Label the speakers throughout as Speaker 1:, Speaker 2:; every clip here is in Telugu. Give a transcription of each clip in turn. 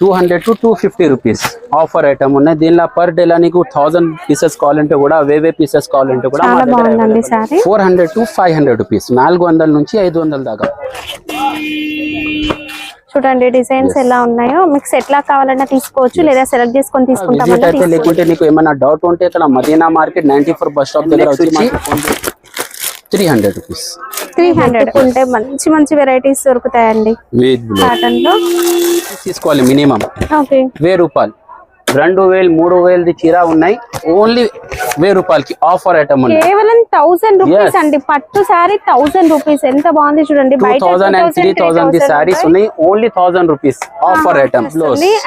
Speaker 1: 200 to 250 రూపీస్ ఆఫర్ ఐటమ్ ఉన్నాయి. దీనిలో పర్ డే లా నీకు 1000 పీసెస్ కావాలంటే కూడా వేవే పీసెస్ కావాలంటే కూడా 400 to 500 రూపీస్ 400 నుంచి 500 దాకా.
Speaker 2: చూడండి డిజైన్స్ ఎలా ఉన్నాయో, మీకు సెట్ లా కావాలన్నా తీసుకోవచ్చు లేదా సెలెక్ట్ చేసుకొని తీసుకుంటామన్నా.
Speaker 1: లేకుంటే నీకు ఏమైనా డౌట్ ఉంటే ఇక్కడ మదీనా మార్కెట్ 94 బస్ స్టాప్ దగ్గర వచ్చి 300 రూపీస్
Speaker 2: 300 ఉంటే మంచి మంచి వెరైటీస్ దొరుకుతాయండి. కాటన్ లో
Speaker 1: తీసుకోవాలి మినిమం.
Speaker 2: ఓకే
Speaker 1: 1000 రూపాయలు 2000 3000 చీర ఉన్నాయి. ఓన్లీ 1000 రూపాయలకి ఆఫర్ ఐటమ్ ఉంది.
Speaker 2: కేవలం 1000 రూపీస్ అండి. పట్టు సారీ 1000 రూపీస్. ఎంత బాగుంది చూడండి.
Speaker 1: 2000 and 3000 సారీస్ ఉన్నాయి. Only 1000 rupees offer item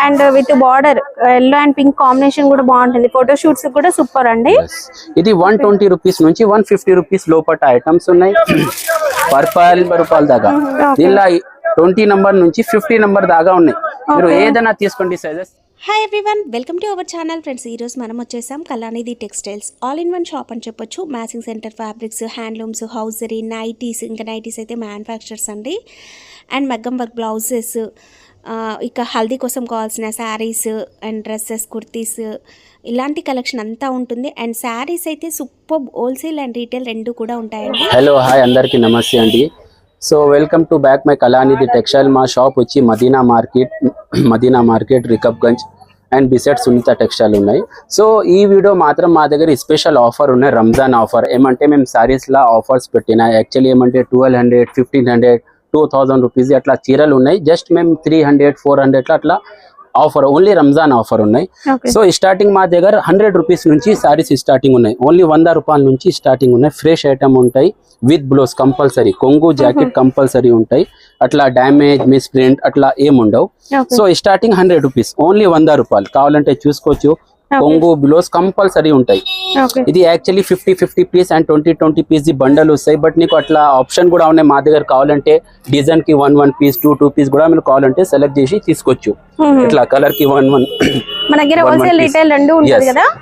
Speaker 2: and with border yellow and pink combination కూడా బాగుంటుంది. ఫోటో షూట్స్ కూడా సూపర్ అండి.
Speaker 1: ఇది 120 రూపీస్ నుంచి 150 రూపీస్ లోపల ఐటమ్స్ ఉన్నాయి. పర్పల్ రూపాయల దాకా. ఇలా 20 నంబర్ నుంచి 50 నంబర్ దాకా ఉన్నాయి. మీరు ఏదైనా తీసుకోండి sizes.
Speaker 3: Hi everyone, welcome to our channel friends. ఈరోజు మనం వచ్చేసాం Kalanidhi textiles all in one shop అని చెప్పొచ్చు. Matching centre, fabrics, handlooms, hosiery, nighties, ఇంకా నైటీస్ అయితే మ్యానుఫ్యాక్చరర్స్ అండి. అండ్ మగ్గం వర్క్ బ్లౌజెస్, ఇక హల్దీ కోసం కావాల్సిన శారీస్ అండ్ డ్రెస్సెస్, కుర్తీస్, ఇలాంటి కలెక్షన్ అంతా ఉంటుంది. అండ్ శారీస్ అయితే సూపర్ హోల్సేల్ అండ్ రీటైల్ రెండు కూడా ఉంటాయండి.
Speaker 1: హలో హాయ్ అందరికీ నమస్తే అండి. So welcome to back my Kalanidhi textile. మా షాప్ వచ్చి మదీనా మార్కెట్ రికబ్గంజ్ అండ్ బిసెట్ సునీత టెక్స్టైల్ ఉన్నాయి. సో ఈ వీడియో మాత్రం మా దగ్గర స్పెషల్ ఆఫర్ ఉన్నాయి. రంజాన్ ఆఫర్ ఏమంటే మేము సారీస్లా ఆఫర్స్ పెట్టినా. యాక్చువల్లీ ఏమంటే 1200 1500 2000 రూపీస్ అట్లా చీరలు ఉన్నాయి. జస్ట్ మేము 300 400 అట్లా ఆఫర్ ఓన్లీ రంజాన్ ఆఫర్ ఉన్నాయి. సో స్టార్టింగ్ మా దగ్గర 100 రూపీస్ నుంచి సారీస్ స్టార్టింగ్ ఉన్నాయి. ఓన్లీ 100 రూపాయల నుంచి స్టార్టింగ్ ఉన్నాయి. ఫ్రెష్ ఐటమ్ ఉంటాయి విత్ బ్లౌజ్ కంపల్సరీ. కొంగు జాకెట్ కంపల్సరీ ఉంటాయి. అట్లా డ్యామేజ్ మిస్ ప్రింట్ అట్లా ఏముండవు. సో స్టార్టింగ్ 100 రూపీస్ ఓన్లీ 100 రూపాయలు కావాలంటే చూసుకోవచ్చు. కొంగు బ్లౌజ్ కంపల్సరీ ఉంటాయి. ఇది actually 50 piece and 20 piece bundle వస్తాయి. బట్ నీకు అట్లా ఆప్షన్ కూడా ఉన్నాయి మా దగ్గర. కావాలంటే డిజైన్ కి 1 పీస్ 2 పీస్ కూడా మీరు కావాలంటే సెలెక్ట్ చేసి తీసుకోవచ్చు. ఇట్లా కలర్ కి 1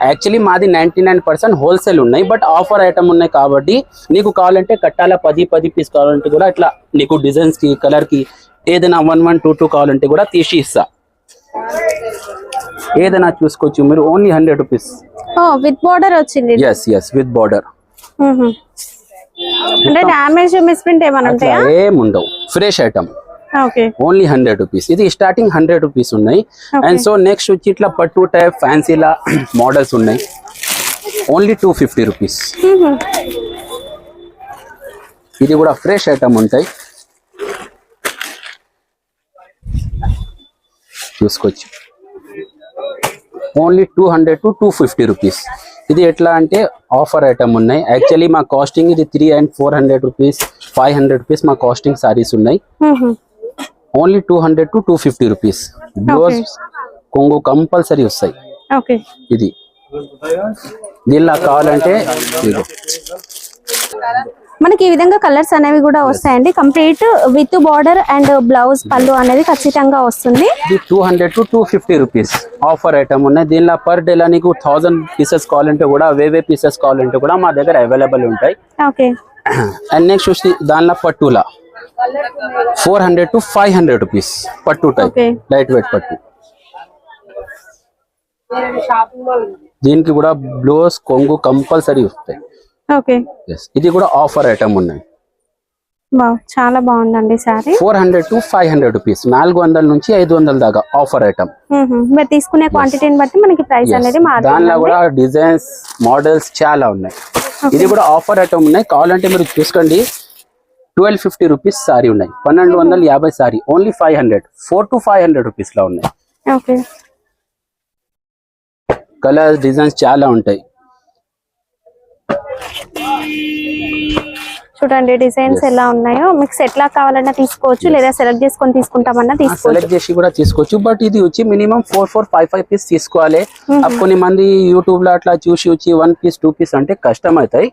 Speaker 1: యాక్చువల్లీ మాది 99% హోల్సేల్ ఉన్నాయి. బట్ ఆఫర్ ఐటమ్ ఉన్నాయి కాబట్టి నీకు కావాలంటే కట్టాల 10 పీస్ కావాలంటే కూడా ఇట్లా నీకు డిజైన్స్ కి కలర్ కి ఏదైనా 1 2 కావాలంటే కూడా తీసి ఇస్తా. ఏదైనా చూసుకోవచ్చు మీరు. ఓన్లీ 100 రూపీస్
Speaker 2: విత్ బార్డర్ వచ్చింది.
Speaker 1: Yes with border.
Speaker 2: అంటే డ్యామేజ్ మిస్ ప్రింట్ ఏమన్నా ఉంటాయా?
Speaker 1: ఏముండవు. Fresh item. Only 100 rupees. ఇది స్టార్టింగ్ 100 రూపీస్ ఉన్నాయి. అండ్ సో నెక్స్ట్ వచ్చి ఇట్లా పట్టు టైప్ ఫ్యాన్సీలా మోడల్స్ ఉన్నాయి. Only 250 rupees. ఇది కూడా ఫ్రెష్ ఐటమ్ ఉంటాయి. చూసుకోవచ్చు. Only 200 to 250 rupees. ఇది ఎట్లా అంటే ఆఫర్ ఐటమ్ ఉన్నాయి. యాక్చువల్లీ మా కాస్టింగ్ ఇది 300 and 400 రూపీస్ 500 రూపీస్ మా కాస్టింగ్ సారీస్ ఉన్నాయి. Only 200 to 250 rupees. బ్లౌజ్ కొంగు కంపల్సరీ వస్తాయి. ఇది దీనిలా కావాలంటే
Speaker 2: మనకి ఈ విధంగా కలర్స్ అనేవి కూడా వస్తాయండి. Complete with border and blouse పళ్ళు అనేది ఖచ్చితంగా వస్తుంది.
Speaker 1: 200 to 250 రూపీస్ ఆఫర్ ఐటమ్ ఉన్నాయి. దీనిలో పర్ డే లా నీకు 1000 పీసెస్ కావాలంటే కూడా వేవే పీసెస్ కావాలంటే కూడా మా దగ్గర అవైలబుల్ ఉంటాయి. అండ్ నెక్స్ట్ వచ్చి దానిలో పట్టులా 400 to 500 రూపీస్ పట్టు టైప్ లైట్ వెయిట్ పట్టు. దీనికి కూడా బ్లౌజ్ కొంగు కంపల్సరీ వస్తాయి. ఇది కూడా ఆఫర్ ఐటమ్ ఉన్నాయి.
Speaker 2: చాలా బాగుందండి సారీ.
Speaker 1: 400 to 500 రూపీస్ 400 నుంచి 500 దాకా ఆఫర్ ఐటమ్.
Speaker 2: మీరు తీసుకునే క్వాంటిటీని బట్టి మనకి ప్రైస్ అనేది మారుతుంది.
Speaker 1: దానిలో కూడా డిజైన్స్ మోడల్స్ చాలా ఉన్నాయి. ఇది కూడా ఆఫర్ ఐటమ్ ఉన్నాయి. కావాలంటే మీరు చూసుకోండి. 1250 రూపీస్ సారీ ఉన్నాయి. 1250 సారీ ఓన్లీ 500 4 to 500 రూపీస్ లో ఉన్నాయి. కలర్స్ డిజైన్స్ చాలా ఉంటాయి.
Speaker 2: చూడండి డిజైన్స్ ఎలా ఉన్నాయో. మీకు సెట్ లా కావాలన్నా తీసుకోవచ్చు లేదా సెలెక్ట్ చేసుకొని తీసుకుంటామన్నా తీసుకోవచ్చు.
Speaker 1: సెలెక్ట్ చేసి కూడా తీసుకోవచ్చు. బట్ ఇది వచ్చి మినిమం 4 5 పీస్ తీసుకోవాలి. కొన్ని మంది యూట్యూబ్ లో అట్లా చూసి వచ్చి 1 పీస్ 2 పీస్ అంటే కష్టం అవుతాయి.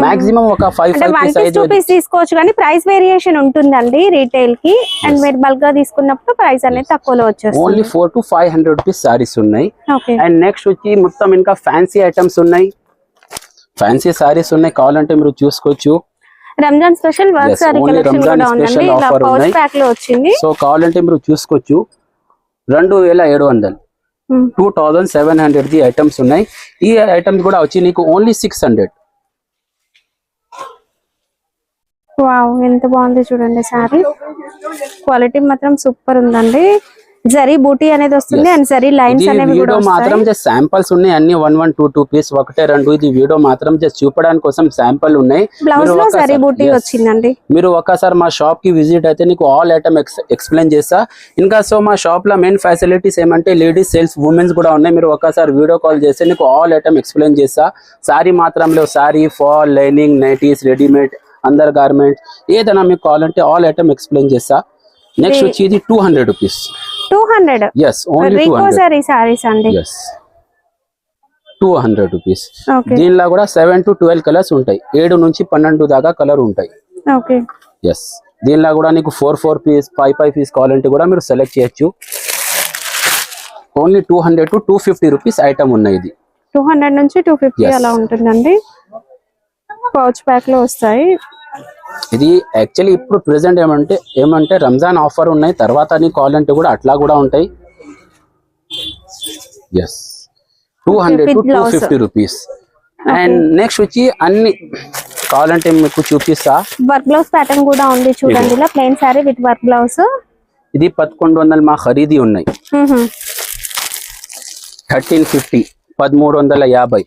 Speaker 1: మాక్సిమం ఒక 5 పీస్
Speaker 2: తీసుకోవచ్చు కానీ ప్రైస్ వేరియేషన్ ఉంటుందండి రీటైల్ కి. అండ్ మీరు బల్క్ గా తీసుకున్నప్పుడు ప్రైస్ అనేది తక్కువలో వచ్చేస్తుంది.
Speaker 1: ఓన్లీ 4 to 500 రూపీస్ సారీస్ ఉన్నాయి. అండ్ నెక్స్ట్ వచ్చి మొత్తం ఇంకా ఫ్యాన్సీ ఐటమ్స్ ఉన్నాయి. ఫ్యాన్సీ సారీస్ ఉన్నాయి. కావాలంటే మీరు చూసుకోవచ్చు.
Speaker 2: Ramzan special work sorry collection కూడా ఉందండి. ఇలా పౌచ్ ప్యాక్ లో వచ్చింది.
Speaker 1: సో కావాలంటే మీరు చూసుకోవచ్చు. 2700 2700 ది ఐటమ్స్ ఉన్నాయి. ఈ ఐటమ్స్ కూడా వచ్చి నీకు ఓన్లీ 600.
Speaker 2: వావ్, ఎంత బాగుంది చూడండి సారీ. క్వాలిటీ మాత్రం సూపర్ ఉందండి. జరీ బూటీ అనేది వస్తుంది అండ్ జరీ లైన్స్ అనేవి కూడా
Speaker 1: వీడియో మాత్రం జస్ట్ శాంపిల్స్ ఉన్నాయి అన్ని 1 1 2 2 పీస్ ఒకటే రెండు. ఇది వీడియో మాత్రం జస్ట్ చూపడానికి కోసం శాంపిల్ ఉన్నాయి.
Speaker 2: బ్లౌజ్ లో జరీ బూటీ వచ్చిందండి.
Speaker 1: మీరు ఒక్కసారి మా షాప్ కి విజిట్ అయితే నీకు ఆల్ ఐటమ్ ఎక్స్ప్లెయిన్ చేస్తా. ఇంకా సో మా షాప్ లో మెయిన్ ఫెసిలిటీస్ ఏమంటే లేడీస్ సేల్స్ ఉమెన్స్ కూడా ఉన్నాయి. మీరు ఒక్కసారి వీడియో కాల్ చేస్తే నీకు ఆల్ ఐటమ్ ఎక్స్ప్లెయిన్ చేస్తా. సారీ మాత్రంలో saree, fall, lining, nighties, readymade, under garments ఏదైనా మీకు కావాలంటే ఆల్ ఐటమ్ ఎక్స్ప్లెయిన్ చేస్తా. నెక్స్ట్ వచ్చి ఇది 200 రూపీస్.
Speaker 2: 200.
Speaker 1: yes only 200
Speaker 2: sarees అండి.
Speaker 1: yes 200 rupees.
Speaker 2: ఓకే.
Speaker 1: దీనిలో కూడా 7 to 12 కలర్స్ ఉంటాయి. 7 నుంచి 12 దాకా కలర్ ఉంటాయి.
Speaker 2: ఓకే.
Speaker 1: yes దీనిలో కూడా నీకు 4 పీస్ 5 పీస్ కావాలంటే కూడా మీరు సెలెక్ట్ చేయొచ్చు. ఓన్లీ 200 to 250 రూపీస్ ఐటమ్ ఉన్నాయి. ఇది
Speaker 2: 200 నుంచి 250
Speaker 1: Yes.
Speaker 2: అలా ఉంటుందండి. పౌచ్ ప్యాక్ లో వస్తాయి.
Speaker 1: ఇది యాక్చువల్లీ ఇప్పుడు ప్రెసెంట్ ఏమంటే రంజాన్ ఆఫర్ ఉన్నాయి. తర్వాత నీకు కావాలంటే కూడా అట్లా కూడా ఉంటాయి. Yes 200 to 250 rupees. And next వచ్చి అన్ని కావాలంటే మీకు చూపిస్తా.
Speaker 2: వర్క్ బ్లౌజ్ ప్యాటర్న్ కూడా ఉంది చూడండి. ఇలా plain sorry with work blouse.
Speaker 1: ఇది 1100 మా ఖరీదీ ఉన్నాయి. 1350 1350.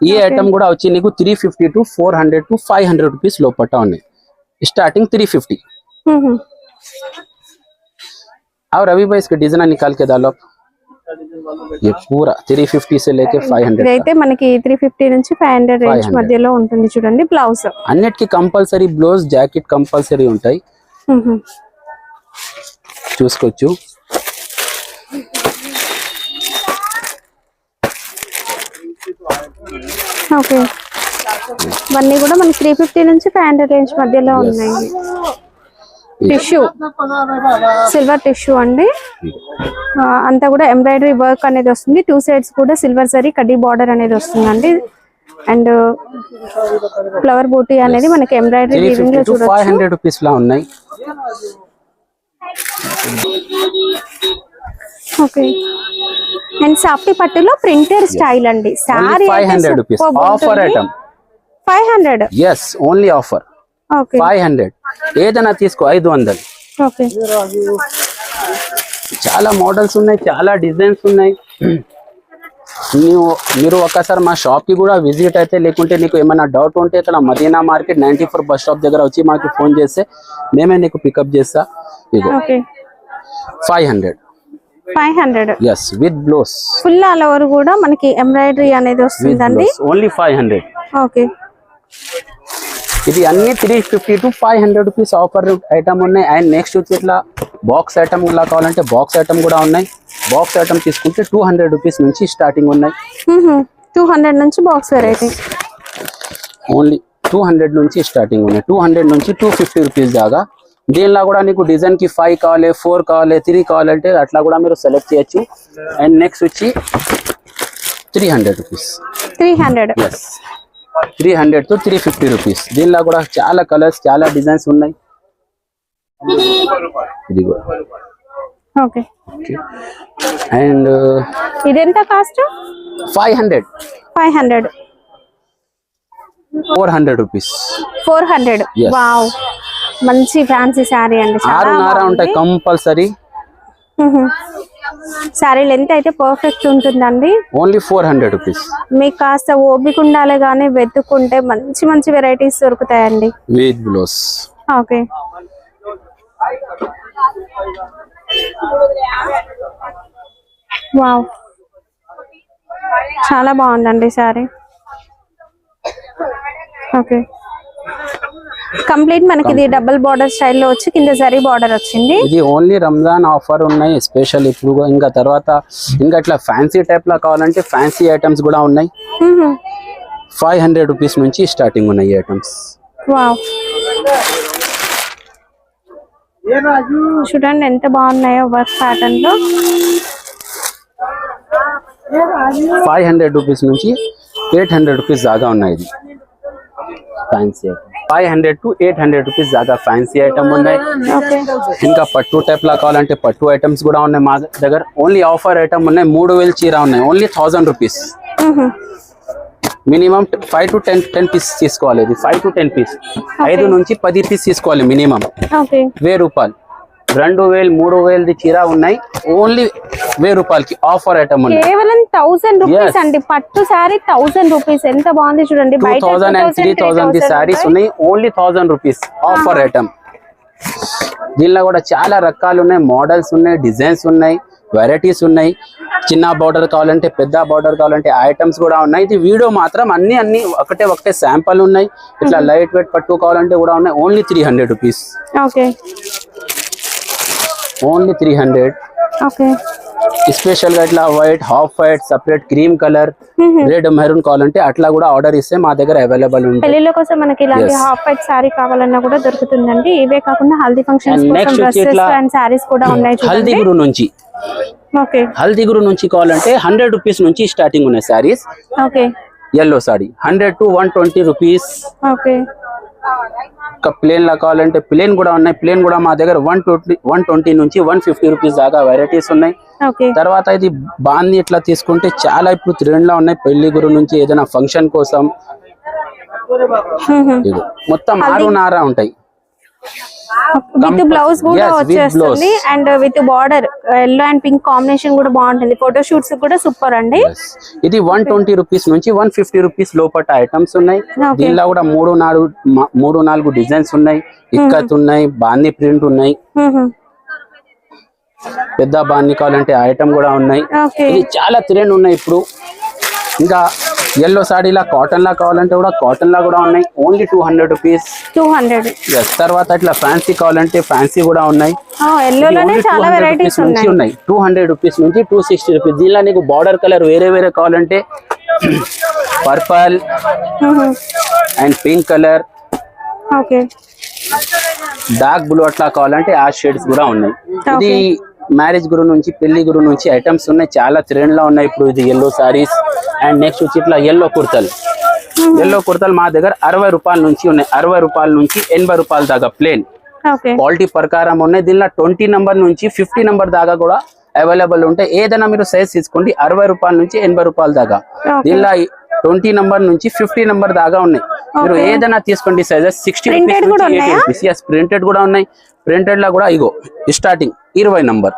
Speaker 1: ఈ ఐటమ్ కూడా వచ్చి నీకు 350 to 400 to 500 రూపీస్ లోపట ఉన్నాయి. स्टार्टिंग 350. और अभी भाई इसके डिजाइन निकाल के डालो. ये पूरा 350 से लेके 500.
Speaker 2: ఇదైతే మనకి 350 నుంచి 500 రేంజ్ మధ్యలో ఉంటుంది చూడండి. బ్లౌజ్
Speaker 1: అన్నిటికి కంపల్సరీ బ్లౌజ్ జాకెట్ కంపల్సరీ ఉంటాయి. చూసుకోవచ్చు.
Speaker 2: ఓకే. ఇవన్నీ కూడా మనకి 350 నుంచి 500 రేంజ్ మధ్యలో ఉన్నాయి. టిష్యూ, సిల్వర్ టిష్యూ అండి. అంతా కూడా ఎంబ్రాయిడరీ వర్క్ అనేది వస్తుంది. 2 సైడ్స్ కూడా సిల్వర్ జరీ కడ్డీ బార్డర్ అనేది వస్తుందండి. అండ్ ఫ్లవర్ బూటీ అనేది మనకి ఎంబ్రాయిడరీ వీవింగ్ లో చూడొచ్చు.
Speaker 1: 500 రూపీస్ లా ఉన్నాయి.
Speaker 2: ఓకే. అండ్ సాఫ్టీ పట్టులో ప్రింటెడ్ స్టైల్ అండి. Sorry
Speaker 1: 500 rupees offer item.
Speaker 2: 500.
Speaker 1: yes only offer.
Speaker 2: Okay.
Speaker 1: 500 ఏదైనా తీసుకో 500.
Speaker 2: ఓకే.
Speaker 1: చాలా మోడల్స్ ఉన్నాయి, చాలా డిజైన్స్ ఉన్నాయి. మీరు ఒక్కసారి మా షాప్ కి కూడా విజిట్ అయితే, లేకుంటే నీకు ఏమైనా డౌట్ ఉంటే ఇక్కడ మదీనా మార్కెట్ 94 బస్ స్టాప్ దగ్గర వచ్చి మాకు ఫోన్ చేస్తే మేమే నీకు పికప్ చేస్తా. ఇగో
Speaker 2: okay.
Speaker 1: 500.
Speaker 2: 500.
Speaker 1: yes with blouse
Speaker 2: full all over కూడా మనకి ఎంబ్రాయిడరీ అనేది
Speaker 1: with
Speaker 2: వస్తుందండి.
Speaker 1: blouse only 500.
Speaker 2: ఓకే.
Speaker 1: ఇది అన్ని 350 to 500 రూపీస్ ఆఫర్ ఐటమ్ ఉన్నాయి. అండ్ నెక్స్ట్ వచ్చి ఇట్లా బాక్స్ ఐటమ్ ఇలా కావాలంటే బాక్స్ ఐటమ్ కూడా ఉన్నాయి. బాక్స్ ఐటమ్ తీసుకుంటే 200 రూపీస్ నుంచి స్టార్టింగ్ ఉన్నాయి.
Speaker 2: 200 నుంచి బాక్స్ వెరైటీ.
Speaker 1: ఓన్లీ 200 నుంచి స్టార్టింగ్ ఉన్నాయి. 200 నుంచి 250 రూపీస్ దాకా. దీనిలో కూడా నీకు డిజైన్ కి 5 కావాలి, 4 కావాలి, 3 కావాలంటే అట్లా కూడా మీరు సెలెక్ట్ చేయొచ్చు. అండ్ నెక్స్ట్ వచ్చి 300 రూపీస్.
Speaker 2: 300.
Speaker 1: yes 300 to 350 rupees. దీనిలో కూడా చాలా కలర్స్, చాలా డిజైన్స్ ఉన్నాయి. ఇది కూడా
Speaker 2: ఓకే.
Speaker 1: అండ్
Speaker 2: ఇదెంత కాస్ట్?
Speaker 1: 500.
Speaker 2: 500.
Speaker 1: 400 రూపీస్.
Speaker 2: 400.
Speaker 1: Yes.
Speaker 2: వావ్, మంచి ఫ్యాన్సీ సారీ అండి. చాలా
Speaker 1: 6 ఉంటాయి కంపల్సరీ.
Speaker 2: సారీ లెంత్ అయితే పర్ఫెక్ట్ ఉంటుందండి.
Speaker 1: Only 400 rupees.
Speaker 2: మీకు కాస్త ఓపిక ఉండాలి కానీ వెతుక్కుంటే మంచి మంచి వెరైటీస్ దొరుకుతాయండి.
Speaker 1: With blouse.
Speaker 2: ఓకే. వావ్, చాలా బాగుందండి సారీ. ఓకే. కంప్లీట్ మనకి ఇది డబుల్ బార్డర్ స్టైల్లో వచ్చి కింద జరీ బార్డర్ వచ్చింది.
Speaker 1: ఇది ఓన్లీ రంజాన్ ఆఫర్ ఉన్నాయి స్పెషల్. ఇప్పుడు ఇంకా తర్వాత ఇంకా ఇట్లా ఫ్యాన్సీ టైప్ లా కావాలంటే ఫ్యాన్సీ ఐటమ్స్ కూడా ఉన్నాయి. 500 రూపీస్ నుంచి స్టార్టింగ్ ఉన్నాయి ఐటమ్స్.
Speaker 2: వావ్, చూడండి ఎంత బాగున్నాయో వర్క్ ప్యాటర్న్ లో. 500
Speaker 1: రూపీస్ నుంచి 800 రూపీస్ దాకా ఉన్నాయి. ఇది ఫ్యాన్సీ 500 to 800 రూపీస్ దాకా ఫ్యాన్సీ ఐటమ్ ఉన్నాయి.
Speaker 2: ఓకే
Speaker 1: ఇంకా పట్టు టైప్ లా కావాలంటే పట్టు ఐటమ్స్ కూడా ఉన్నాయి మా దగ్గర. ఓన్లీ ఆఫర్ ఐటమ్ ఉన్నాయి. 3000 చీర ఉన్నాయి. Only 1000 rupees. Minimum 5 to 10 piece తీసుకోవాలి. ఇది 5 to 10 పీస్, 5 నుంచి 10 పీస్ తీసుకోవాలి మినిమం.
Speaker 2: ఓకే
Speaker 1: 1000 రూపాయలు. 2000 3000 చీర ఉన్నాయి. ఓన్లీ 1000 రూపాయలకి ఆఫర్ ఐటమ్ ఉన్నాయి.
Speaker 2: కేవలం 1000 రూపీస్ అండి. పట్టు సారీ 1000 రూపీస్. ఎంత బాగుంది చూడండి.
Speaker 1: 2000 and 3000 సారీస్ ఉన్నాయి. Only 1000 rupees offer item. దీనిలో కూడా చాలా రకాలు ఉన్నాయి, మోడల్స్ ఉన్నాయి, డిజైన్స్ ఉన్నాయి, వెరైటీస్ ఉన్నాయి. చిన్న బార్డర్ కావాలంటే పెద్ద బార్డర్ కావాలంటే ఐటమ్స్ కూడా ఉన్నాయి. ఇది వీడియో మాత్రం అన్ని ఒకటే శాంపుల్ ఉన్నాయి. ఇట్లా లైట్ వెయిట్ పట్టు కావాలంటే కూడా ఉన్నాయి. Only 300 rupees.
Speaker 2: Okay
Speaker 1: only 300.
Speaker 2: Okay
Speaker 1: special గా ఇట్లా white, half white, separate cream colour, red, maroon కావాలంటే అట్లా కూడా ఆర్డర్ ఇస్తే మా దగ్గర అవైలబుల్ ఉంది.
Speaker 2: పెళ్లిళ్ళ కోసం మనకి ఇలాంటి హాఫ్ వైట్ సారీ కావాలన్నా కూడా దొరుకుతుందండి. ఇవే కాకుండా హల్దీ ఫంక్షన్స్ కోసం డ్రెస్సెస్ అండ్ సారీస్ కూడా ఉన్నాయి.
Speaker 1: హల్దీ గురు నుంచి,
Speaker 2: ఓకే
Speaker 1: హల్దీ గురు నుంచి కావాలంటే 100 రూపీస్ నుంచి స్టార్టింగ్ ఉన్నాయి saris.
Speaker 2: Okay
Speaker 1: yellow sorry 100 to 120 rupees.
Speaker 2: Okay
Speaker 1: ఇంకా ప్లేన్ లా కావాలంటే ప్లేన్ కూడా ఉన్నాయి. ప్లేన్ కూడా మా దగ్గర 120 నుంచి 150 రూపీస్ దాకా వెరైటీస్ ఉన్నాయి.
Speaker 2: ఓకే
Speaker 1: తర్వాత ఇది బాంది ఇట్లా తీసుకుంటే చాలా ఇప్పుడు ట్రెండ్ లో ఉన్నాయి. పెళ్లి గురు నుంచి ఏదైనా ఫంక్షన్ కోసం ఇది మొత్తం 6 ఉంటాయి.
Speaker 2: విత్ బ్లౌజ్ కూడా వచ్చేస్తుంది and with border yellow and pink combination కూడా బాగుంటుంది. ఫోటో షూట్స్ కూడా సూపర్ అండి.
Speaker 1: ఇది 120 రూపీస్ నుంచి 150 రూపీస్ లోపల ఐటమ్స్ ఉన్నాయి. దీనిలో కూడా 3-4 డిజైన్స్ ఉన్నాయి. ఇక్కత్ ఉన్నాయి, బాంది ప్రింట్ ఉన్నాయి. పెద్ద బాంది కావాలంటే ఐటమ్ కూడా ఉన్నాయి. ఇది చాలా ట్రెండ్ ఉన్నాయి ఇప్పుడు. ఇంకా ఎల్లో సాడీలా కాటన్ లా కావాలంటే కూడా కాటన్ లా కూడా ఉన్నాయి. Only 200 rupees.
Speaker 2: 200.
Speaker 1: తర్వాత ఇట్లా ఫ్యాన్సీ కావాలంటే ఫ్యాన్సీ కూడా ఉన్నాయి.
Speaker 2: ఎల్లోలోనే చాలా వెరైటీస్
Speaker 1: ఉన్నాయి. 200 రూపీస్ నుంచి 260 రూపీస్. దీనిలో నీకు బార్డర్ కలర్ వేరే కావాలంటే purple and pink colour,
Speaker 2: okay
Speaker 1: dark blue అట్లా కావాలంటే ఆ షేడ్స్ కూడా ఉన్నాయి. ఇది మ్యారేజ్ గురు నుంచి, పెళ్లి గురు నుంచి ఐటమ్స్ ఉన్నాయి. చాలా ట్రెండ్ లో ఉన్నాయి ఇప్పుడు. ఇది ఎల్లో సారీస్ అండ్ నెక్స్ట్ వచ్చి ఇట్లా ఎల్లో కుర్తలు. ఎల్లో కుర్తలు మా దగ్గర 60 రూపాయల నుంచి ఉన్నాయి. 60 రూపాయల నుంచి 80 రూపాయల దాకా ప్లేన్ క్వాలిటీ ప్రకారం ఉన్నాయి. దీనిలో 20 నంబర్ నుంచి 50 నంబర్ దాకా కూడా అవైలబుల్ ఉంటాయి. ఏదైనా మీరు సైజ్ తీసుకోండి. 60 రూపాయల నుంచి 80 రూపాయల దాకా. దీనిలో 20 నంబర్ నుంచి 50 నంబర్ దాకా ఉన్నాయి. మీరు ఏదైనా తీసుకోండి సైజెస్. 60 రూపీస్ నుంచి 80 రూపీస్. ఎస్, ప్రింటెడ్ కూడా ఉన్నాయి. ప్రింటెడ్ లా కూడా ఇగో స్టార్టింగ్ 20 నంబర్.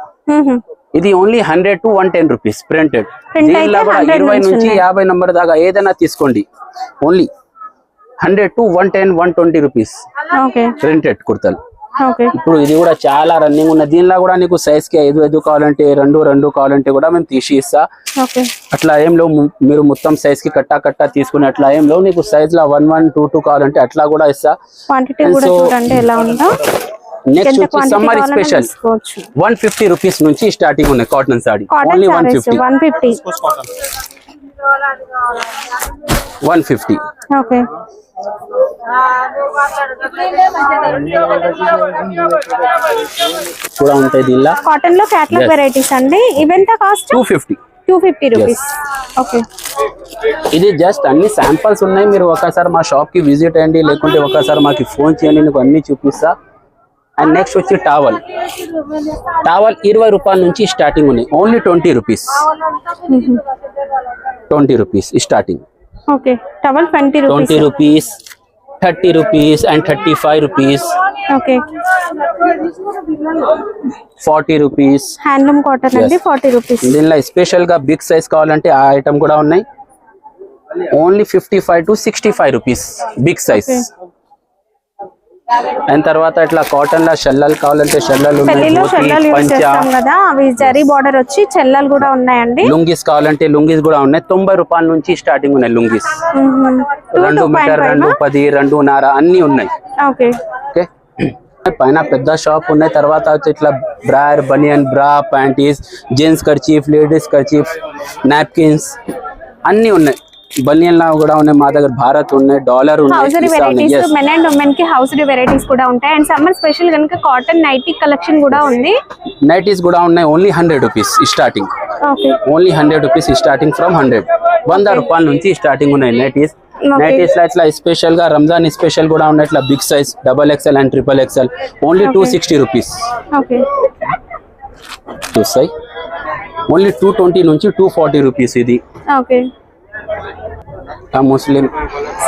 Speaker 1: ఇది ఓన్లీ 100 to 110 రూపీస్ ప్రింటెడ్. దీనిలో కూడా 20 నుంచి 50 నంబర్ దాకా ఏదైనా తీసుకోండి. ఓన్లీ 100 to 110, 120 రూపీస్ ప్రింటెడ్ కుర్తలు. ఇప్పుడు ఇది కూడా చాలా రన్నింగ్ ఉన్నది. దీనిలో కూడా నీకు సైజ్ కి 5 కావాలంటే 2 కావాలంటే కూడా మేము తీసి ఇస్తా. అట్లా ఏం లేవు. మీరు మొత్తం సైజ్ కి కట్టా తీసుకుని అట్లా ఏం లేవు. నీకు సైజ్ లా 1, 2 కావాలంటే అట్లా కూడా ఇస్తా. నెక్స్ట్ వచ్చి సమ్మర్ స్పెషల్ 150 రూపీస్ నుంచి స్టార్టింగ్ ఉన్నాయి. Cotton sorry only 150.
Speaker 2: ఓకే
Speaker 1: కూడా ఉంటాయి. దీనిలో
Speaker 2: కాటన్ లో క్యాటలాగ్ వెరైటీస్ అండి. ఇవెంత కాస్ట్? 250 రూపీస్. ఓకే
Speaker 1: ఇది జస్ట్ అన్ని శాంపుల్స్ ఉన్నాయి. మీరు ఒకసారి మా షాప్ కి విజిట్ అయ్యండి, లేకుంటే ఒకసారి మాకు ఫోన్ చేయండి, నీకు అన్ని చూపిస్తా. అండ్ నెక్స్ట్ వచ్చి టవల్ 20 రూపాయల నుంచి స్టార్టింగ్ ఉన్నాయి. Only 20 rupees. 20 rupees starting.
Speaker 2: Okay towel
Speaker 1: 20 rupees, 30 rupees and 35 rupees.
Speaker 2: Okay
Speaker 1: 40 rupees.
Speaker 2: Handloom cotton అండి 40 రూపీస్.
Speaker 1: దీనిలో స్పెషల్ గా బిగ్ సైజ్ కావాలంటే ఆ ఐటమ్ కూడా ఉన్నాయి. Only 55 to 65 rupees big size. And తర్వాత ఇట్లా కాటన్ లా షెల్లలు కావాలంటే షెల్లలు ఉన్నాయి.
Speaker 2: జరీ బార్డర్ వచ్చి చెల్లలు కూడా ఉన్నాయండి.
Speaker 1: లుంగీస్ కావాలంటే లుంగీస్ కూడా ఉన్నాయి. 90 రూపాయల నుంచి స్టార్టింగ్ ఉన్నాయి లుంగీస్. 2 మీటర్, 2.10, 2.5 అన్ని ఉన్నాయి. ఓకే పైన పెద్ద షాప్ ఉన్నాయి. తర్వాత వచ్చి ఇట్లా బ్రాయర్, బనియన్, బ్రా, panties, gents kerchief, ladies kerchief, napkins అన్ని ఉన్నాయి. బనియన్ లా కూడా ఉన్నాయి మా దగ్గర. భారత్ ఉన్నాయి, డాలర్ ఉన్నాయి.
Speaker 2: మెన్ అండ్ ఉమెన్ కి హౌస్డ్ వెరైటీస్ కూడా ఉంటాయి. అండ్ సమ్మర్ స్పెషల్ కనుక కాటన్ నైటీ కలెక్షన్ కూడా ఉంది.
Speaker 1: నైటీస్ కూడా ఉన్నాయి. Only 100 rupees starting. Only 100 rupees starting from 100 రూపాయల నుంచి స్టార్టింగ్ ఉన్నాయి నైటీస్. నైటీస్ లో ఇట్లా స్పెషల్ గా రంజాన్ స్పెషల్ కూడా ఉన్నాయి ఇట్లా big size XXL and XXL only 260 rupees
Speaker 2: okay
Speaker 1: చూస్తాయి ఓన్లీ 220 నుంచి 240 రూపీస్ ఇది
Speaker 2: ఓకే
Speaker 1: ముస్లిం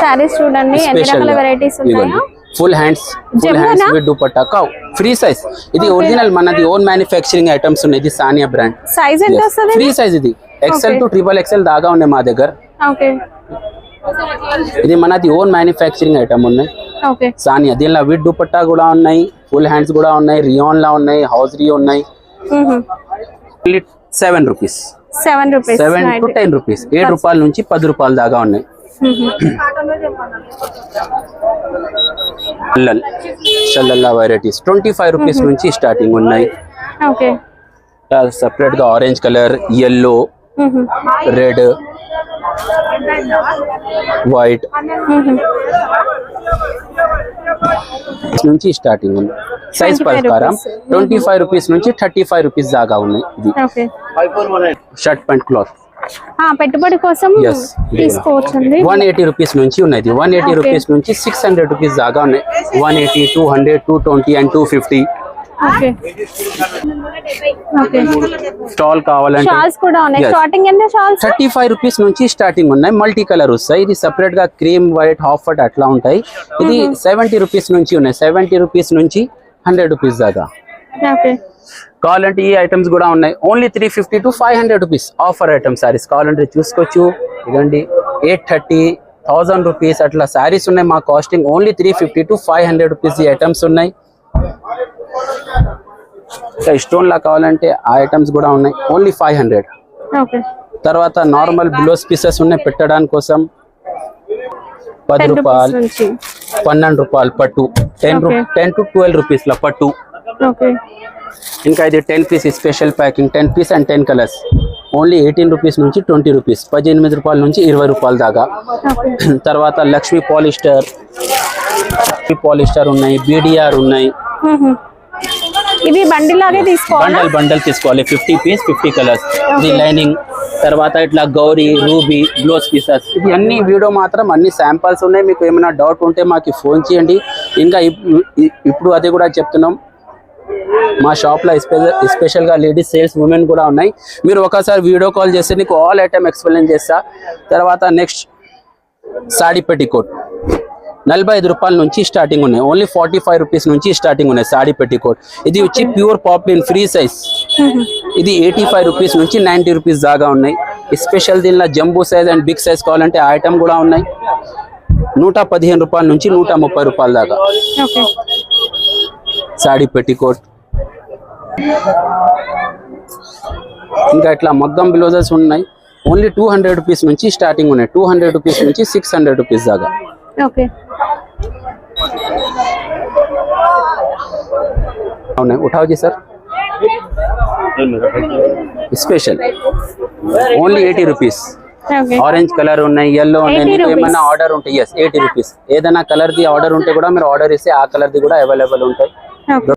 Speaker 2: సారీస్ చూడండి ఎన్ని రకాల వెరైటీస్ ఉన్నాయో
Speaker 1: ఫుల్ హ్యాండ్స్ విత్ దుపట్టా కావ్ ఫ్రీ సైజ్ ఇది ఒరిజినల్ మనది ఓన్ మ్యానుఫ్యాక్చరింగ్ ఐటమ్స్ ఉన్నాయి ఇది సానియా బ్రాండ్
Speaker 2: సైజ్ ఎంత వస్తది
Speaker 1: ఫ్రీ సైజ్ ఇది XL టు XXL దాకా ఉన్నాయి మా దగ్గర
Speaker 2: ఓకే
Speaker 1: ఇది మనది ఓన్ మ్యానుఫ్యాక్చరింగ్ ఐటమ్ ఉన్నాయి
Speaker 2: ఓకే
Speaker 1: సానియా దీనిలో విత్ దుపట్టా కూడా ఉన్నాయి ఫుల్ హ్యాండ్స్ కూడా ఉన్నాయి రియాన్ లా ఉన్నాయి హౌజరీ ఉన్నాయి 7 రూపీస్
Speaker 2: 7 రూపీస్
Speaker 1: 7 to 10 రూపీస్ 7 రూపాయల నుంచి 10 రూపాయల దాకా ఉన్నాయి షల్లల్లా వెరైటీస్ 25 రూపీస్ నుంచి స్టార్టింగ్ ఉన్నాయి
Speaker 2: ఓకే
Speaker 1: సెపరేట్ గా orange colour yellow red white నుంచి స్టార్టింగ్ ఉంది సైజ్ ప్రకారం 25 రూపీస్ నుంచి 35 రూపీస్ దాకా ఉన్నాయి ఇది
Speaker 2: ఓకే
Speaker 1: షర్ట్ ప్యాంట్ క్లాత్
Speaker 2: పెట్టుబడి కోసం
Speaker 1: Yes.
Speaker 2: తీసుకోవచ్చండి
Speaker 1: 180 రూపీస్ నుంచి ఉన్నది 180 రూపీస్ నుంచి 600 రూపీస్ దాకా ఉన్నాయి 180 200 220 అండ్ 250
Speaker 2: ఓకే ఓకే
Speaker 1: స్టాల్ కావాలంటే
Speaker 2: షాల్స్ కూడా ఉన్నాయి
Speaker 1: Yes.
Speaker 2: స్టార్టింగ్ ఎంత షాల్స్
Speaker 1: 35 రూపీస్ నుంచి స్టార్టింగ్ ఉన్నాయి మల్టీ కలర్ వస్తాయి ఇది సెపరేట్ గా క్రీమ్ వైట్ హాఫ్ వైట్ అట్లా ఉంటాయి ఇది 70 రూపీస్ నుంచి ఉన్నాయి 70 రూపీస్ నుంచి 100 రూపీస్ దాకా
Speaker 2: ఓకే
Speaker 1: కావాలంటే ఈ ఐటమ్స్ కూడా ఉన్నాయి only 350 to 500 rupees offer item saris కావాలంటే చూసుకోవచ్చు ఇదండి 830 1000 రూపీస్ అట్లా సారీస్ ఉన్నాయి మా కాస్టింగ్ ఓన్లీ 350 to 500 రూపీస్ ఈ ఐటమ్స్ ఉన్నాయి స్టోన్ లా కావాలంటే ఆ ఐటమ్స్ కూడా ఉన్నాయి ఓన్లీ 500
Speaker 2: ఓకే
Speaker 1: తర్వాత నార్మల్ బ్లౌజ్ పీసెస్ ఉన్నాయి పెట్టడానికి కోసం 10 రూపాయలు
Speaker 2: నుంచి
Speaker 1: 12 రూపాయలు పట్టు 10 to 12 రూపీస్ లా పట్టు
Speaker 2: ఓకే
Speaker 1: ఇంకా ఇది 10 piece special packing 10 piece and 10 colours only 18 rupees నుంచి 20 రూపీస్ 18 రూపాయల నుంచి 20 రూపాయల దాకా తర్వాత లక్ష్మీ పాలిస్టర్ ఉన్నాయి BDR ఉన్నాయి
Speaker 2: ఇవి బండిల్ లాగే తీసుకోవాలా
Speaker 1: బండల్ తీసుకోవాలి 50 పీస్ 50 కలర్స్ ఇది లైనింగ్ తర్వాత ఇట్లా గౌరీ రూబీ బ్లౌజ్ పీసెస్ ఇది అన్ని వీడియో మాత్రం అన్ని శాంపల్స్ ఉన్నాయి మీకు ఏమైనా డౌట్ ఉంటే మాకు ఫోన్ చేయండి ఇంకా ఇప్పుడు అది కూడా చెప్తున్నాం మా షాప్ లో స్పెషల్ గా లేడీస్ సేల్స్ ఉమెన్ కూడా ఉన్నాయి మీరు ఒకసారి వీడియో కాల్ చేస్తే నీకు ఆల్ ఐటమ్ ఎక్స్ప్లెయిన్ చేస్తా తర్వాత నెక్స్ట్ సాడీ పెట్టికోట్ 45 రూపాయల నుంచి స్టార్టింగ్ ఉన్నాయి ఓన్లీ 45 రూపీస్ నుంచి స్టార్టింగ్ ఉన్నాయి సాడీ పెట్టికోట్ ఇది వచ్చి ప్యూర్ పాప్లిన్ ఫ్రీ సైజ్ ఇది 85 రూపీస్ నుంచి 90 రూపీస్ దాకా ఉన్నాయి స్పెషల్ దీనిలో Jambu size and big size కావాలంటే ఆ ఐటమ్ కూడా ఉన్నాయి 115 రూపాయల నుంచి 130 రూపాయల దాకా
Speaker 2: ఓకే
Speaker 1: సాడీ పెట్టికోట్ ఇంకా ఇట్లా మగ్గం బ్లౌజెస్ ఉన్నాయి ఓన్లీ 200 రూపీస్ నుంచి స్టార్టింగ్ ఉన్నాయి 200 రూపీస్ నుంచి 600 రూపీస్ దాకా
Speaker 2: ఓకే
Speaker 1: ఉన్నాయి उठाओ जी sir special only 80 rupees
Speaker 2: okay
Speaker 1: orange colour ఉన్నాయి yellow ఉన్నాయి
Speaker 2: 80
Speaker 1: మీకు
Speaker 2: rupees.
Speaker 1: ఏమైనా ఆర్డర్ ఉంటే yes 80 రూపీస్ ఏదైనా కలర్ ది ఆర్డర్ ఉంటే కూడా మీరు ఆర్డర్ ఇస్తే ఆ కలర్ ది కూడా అవైలబుల్ ఉంటాయి
Speaker 2: ఓకే